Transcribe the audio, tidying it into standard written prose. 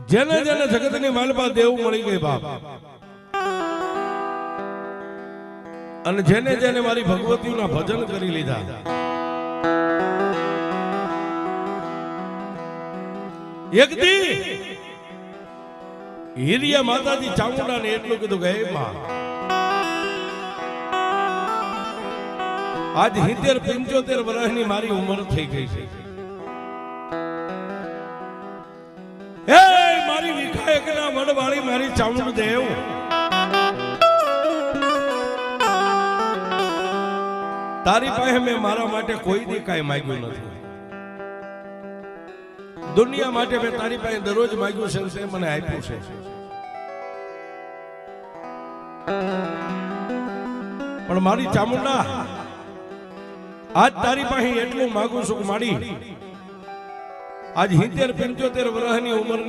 જેને જેને જગતની માલપા દેવ મળી ગઈ બાપ, અને જેને જેને મારી ભગવતીના ભજન કરી લીધા, એક દી હિરિયા માતાજી ચામુંડા ને એટલું કીધું કે હે માં, આજ 70-75 વર્ષની મારી ઉંમર થઈ ગઈ છે, હે મારી વિખાયકના વડવાળી મારી ચામુંડ દેવ, તારી પાસે મેં મારા માટે કોઈ દી કાંઈ માંગ્યું નથી, દુનિયા માટે મેં તારી પાસે દરરોજ માંગ્યું છે, તે મને આપ્યું છે, પણ મારી ચામુંડા આજ તારી પાસે એટલું માંગુ છું કે મારી આજ 70-75 વર્ષની ઉંમર